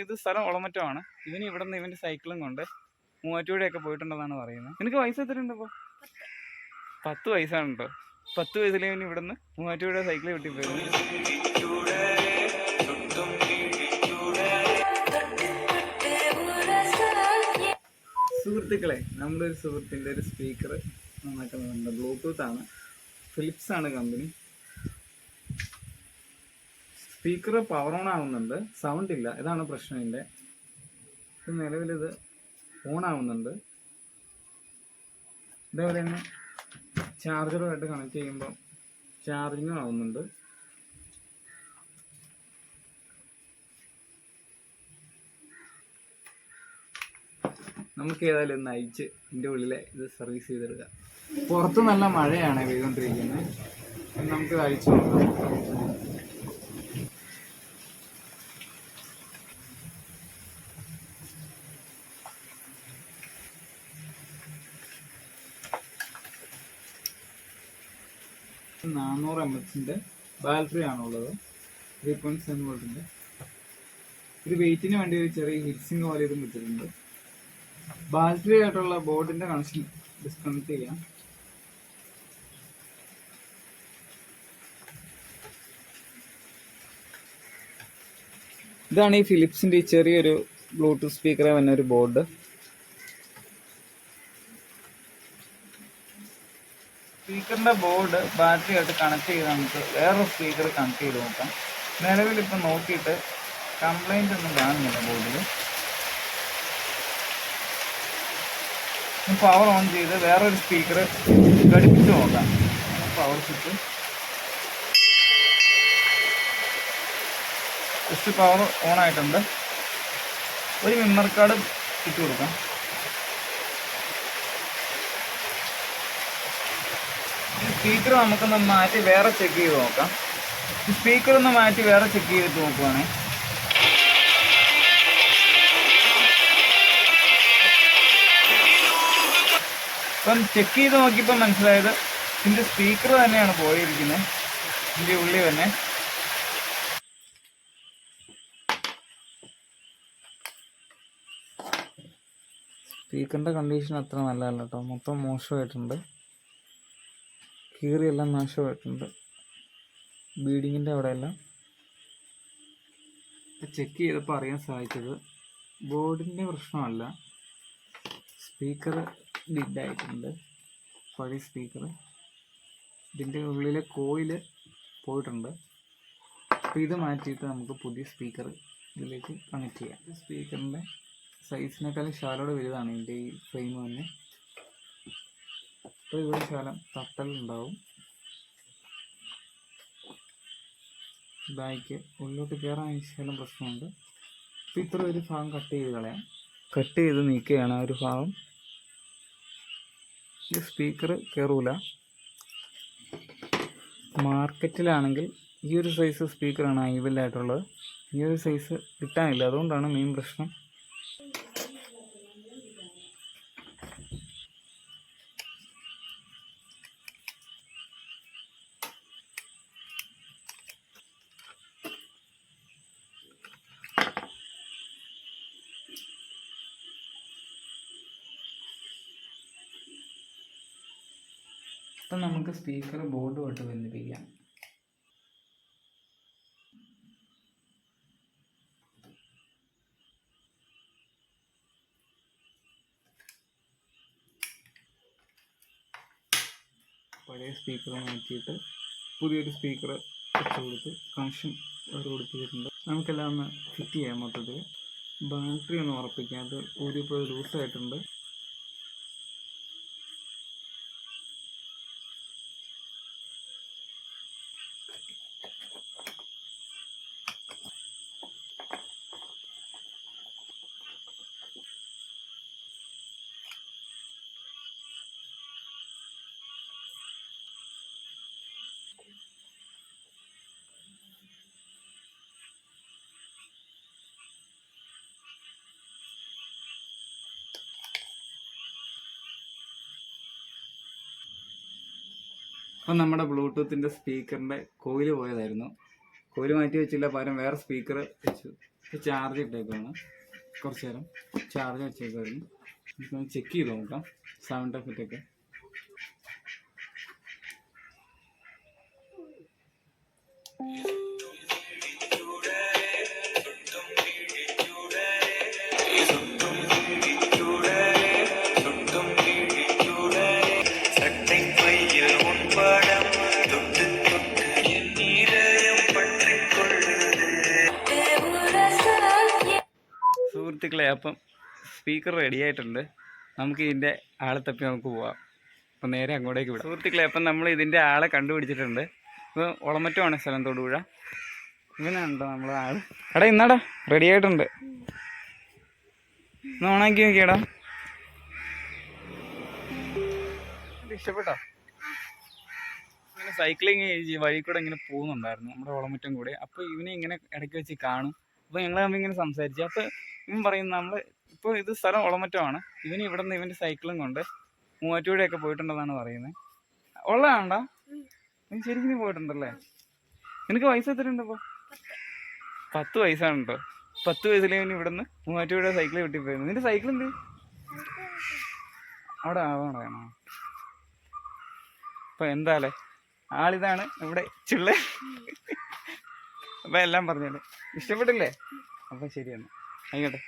ഇത് സ്ഥലം ഒളമറ്റമാണ്. ഇവന് ഇവിടെ നിന്ന് ഇവൻ്റെ സൈക്കിളും കൊണ്ട് മൂവാറ്റുപുഴയൊക്കെ പോയിട്ടുണ്ടെന്നാണ് പറയുന്നത്. നിനക്ക് വയസ്സ് എത്രയുണ്ട് ഇപ്പോൾ? 10 വയസ്സാണുണ്ടോ? 10 വയസ്സിൽ ഇവന് ഇവിടെ നിന്ന് മൂവാറ്റുപുഴ സൈക്കിൾ കിട്ടിപ്പോയിരുന്നു. സുഹൃത്തുക്കളെ, നമ്മുടെ ഒരു സുഹൃത്തിൻ്റെ ഒരു സ്പീക്കർ നന്നാക്കുന്നുണ്ട്. ബ്ലൂടൂത്ത് ആണ്, ഫിലിപ്സ് ആണ് കമ്പനി. സ്പീക്കർ പവർ ഓൺ ആവുന്നുണ്ട്, സൗണ്ട് ഇല്ല, ഇതാണ് പ്രശ്നം. ഇതിൻ്റെ നിലവിലിത് ഓൺ ആവുന്നുണ്ട്. ഇതേപോലെ തന്നെ ചാർജറുമായിട്ട് കണക്ട് ചെയ്യുമ്പോൾ ചാർജിങ്ങും ആവുന്നുണ്ട്. നമുക്ക് ഏതായാലും ഒന്ന് അയച്ച് ഇതിൻ്റെ ഉള്ളിലെ ഇത് സർവീസ് ചെയ്തെടുക്കാം. പുറത്ത് നല്ല മഴയാണ് പെയ്തുകൊണ്ടിരിക്കുന്നത്. നമുക്ക് അയച്ചു നോക്കാം. $400 mAh ബാറ്ററി ആണുള്ളത്. 3.7 വോൾട്ടിൻ്റെ. ഒരു വെയിറ്റിന് വേണ്ടി ഒരു ചെറിയ ഹിറ്റ്സിങ് പോലെ ഇതും വെച്ചിട്ടുണ്ട്. ബാറ്ററി ആയിട്ടുള്ള ബോർഡിന്റെ കണക്ഷൻ ഡിസ്കണക്ട് ചെയ്യാം. ഇതാണ് ഈ ഫിലിപ്സിന്റെ ചെറിയൊരു ബ്ലൂടൂത്ത് സ്പീക്കറെ വന്ന ഒരു ബോർഡ്. സ്പീക്കറിന്റെ ബോർഡ് ബാറ്ററി ആയിട്ട് കണക്ട് ചെയ്ത് നമുക്ക് വേറൊരു സ്പീക്കർ കണക്ട് ചെയ്ത് നോക്കാം. നിലവിൽ ഇപ്പം നോക്കിയിട്ട് കംപ്ലൈന്റ് ഒന്നും കാണുന്നില്ല ബോർഡിൽ. പവർ ഓൺ ചെയ്ത് വേറൊരു സ്പീക്കർ ഘടിപ്പിച്ച് നോക്കാം. Power switch just power on ആയിട്ടുണ്ട്. ഒരു മെമ്മറി കാർഡ് ഇട്ട് കൊടുക്കാം. സ്പീക്കർ നമുക്കൊന്ന് മാറ്റി വേറെ ചെക്ക് ചെയ്ത് നോക്കാം. സ്പീക്കർ ഒന്ന് മാറ്റി വേറെ ചെക്ക് ചെയ്തിട്ട് നോക്കുവാണെങ്കിൽ ഇപ്പം ചെക്ക് ചെയ്ത് നോക്കിയപ്പോൾ മനസ്സിലായത് ഇതിൻ്റെ സ്പീക്കർ തന്നെയാണ് പോയിരിക്കുന്നത്. ഇതിൻ്റെ ഉള്ളിൽ തന്നെ സ്പീക്കറിൻ്റെ കണ്ടീഷൻ അത്ര നല്ലതല്ല കേട്ടോ. മൊത്തം മോശമായിട്ടുണ്ട്. കീറിയെല്ലാം നാശമായിട്ടുണ്ട്. ബീഡിങ്ങിൻ്റെ അവിടെയെല്ലാം ചെക്ക് ചെയ്തപ്പോൾ അറിയാൻ സാധിച്ചത് ബോർഡിൻ്റെ പ്രശ്നമല്ല, സ്പീക്കർ ഡിഡായിട്ടുണ്ട്. പഴയ സ്പീക്കർ. ഇതിൻ്റെ ഉള്ളിലെ കോയില് പോയിട്ടുണ്ട്. അപ്പോൾ ഇത് മാറ്റിയിട്ട് നമുക്ക് പുതിയ സ്പീക്കർ ഇതിലേക്ക് കണക്ട് ചെയ്യാം. സ്പീക്കറിൻ്റെ സൈസിനേക്കാളും ശാലോടെ വലുതാണ് ഇതിൻ്റെ ഈ ഫ്രെയിം തന്നെ. അപ്പോൾ ഇവിടെ ശാലം തട്ടലുണ്ടാവും. ബാക്ക് ഉള്ളിലോട്ട് കയറാൻ ശാലം പ്രശ്നമുണ്ട്. അപ്പോൾ ഇത്ര ഒരു ഭാഗം കട്ട് ചെയ്ത് കളയാം. കട്ട് ചെയ്ത് നീക്കുകയാണ് ആ ഒരു ഭാഗം. ഈ സ്പീക്കർ കയറൂല. മാർക്കറ്റിലാണെങ്കിൽ ഈ ഒരു സൈസ് സ്പീക്കറാണ് അവൈലബിളായിട്ടുള്ളത്. ഈ ഒരു സൈസ് കിട്ടാനില്ല. അതുകൊണ്ടാണ് മെയിൻ പ്രശ്നം. അപ്പം നമുക്ക് സ്പീക്കർ ബോർഡുമായിട്ട് ബന്ധിപ്പിക്കാം. പഴയ സ്പീക്കർ മാറ്റിയിട്ട് പുതിയൊരു സ്പീക്കർ വെച്ച് കൊടുത്ത് കണക്ഷൻ ഒരു കൊടുത്തിട്ടുണ്ട്. നമുക്കെല്ലാം ഒന്ന് ഫിറ്റ് ചെയ്യാം. മൊത്തത്തിൽ ബാറ്ററി ഒന്ന് ഉറപ്പിക്കാം. അത് ഊരിപ്പോൾ ലൂസായിട്ടുണ്ട്. അപ്പം നമ്മുടെ ബ്ലൂടൂത്തിൻ്റെ സ്പീക്കറിൻ്റെ കോയിൽ പോയതായിരുന്നു. കോയിൽ മാറ്റി വെച്ചില്ല, പകരം വേറെ സ്പീക്കർ വെച്ചു. ചാർജ് ഇട്ടേക്കാണ്, കുറച്ച് നേരം ചാർജ് വെച്ചേക്കായിരുന്നു. നമുക്ക് ചെക്ക് ചെയ്ത് നോക്കാം സൗണ്ട് എഫക്റ്റ് ഒക്കെ. സുഹൃത്തുക്കളെ, അപ്പം സ്പീക്കർ റെഡി ആയിട്ടുണ്ട്. നമുക്ക് ഇതിൻ്റെ ആളെ തപ്പി നമുക്ക് പോവാം. അപ്പം നേരെ അങ്ങോട്ടേക്ക് വിടാം. സുഹൃത്തുക്കളെ, അപ്പം നമ്മൾ ഇതിൻ്റെ ആളെ കണ്ടുപിടിച്ചിട്ടുണ്ട്. ഇപ്പോൾ ഒളമറ്റമാണ് സ്ഥലം, തൊടുപുഴ. ഇവനാണോ നമ്മൾ ആള്? എടാ ഇന്നാടാ റെഡി ആയിട്ടുണ്ട്, ഒന്ന് ഓണാക്കി നോക്കിയടാ. ഇഷ്ടപ്പെട്ടോ? ഇങ്ങനെ സൈക്ലിങ് വഴി കൂടെ ഇങ്ങനെ പോകുന്നുണ്ടായിരുന്നു നമ്മുടെ ഒളമറ്റം കൂടെ. അപ്പോൾ ഇവനെ ഇങ്ങനെ ഇടയ്ക്ക് വെച്ച് കാണും. അപ്പോൾ ഞങ്ങൾ തമ്മിൽ ഇങ്ങനെ സംസാരിച്ചു. അപ്പോൾ ഇവൻ പറയും നമ്മൾ ഇപ്പോൾ ഇത് സ്ഥലം ഒളമറ്റമാണ്, ഇവന് ഇവിടെ നിന്ന് ഇവൻ്റെ സൈക്കിളും കൊണ്ട് മൂവാറ്റുപുഴയൊക്കെ പോയിട്ടുണ്ടെന്നാണ് പറയുന്നത്. ഉള്ളതാണ്ടാ? നീ ശരിക്കും നീ പോയിട്ടുണ്ടല്ലേ? നിനക്ക് വയസ്സ് എത്രയുണ്ട് ഇപ്പോൾ? 10 വയസ്സാണ് കേട്ടോ. 10 വയസ്സിലെ ഇവന് ഇവിടെ നിന്ന് മൂവാറ്റുപുഴ സൈക്കിൾ കിട്ടിപ്പോയിരുന്നു. നിന്റെ സൈക്കിൾ എന്ത് അവിടെ ആവണോ? അപ്പോൾ എന്താല്ലേ, ആളിതാണ് ഇവിടെ ചുള്ള. അപ്പം എല്ലാം പറഞ്ഞത് ഇഷ്ടപ്പെട്ടില്ലേ? അപ്പം ശരിയാണ്, ആയിക്കോട്ടെ.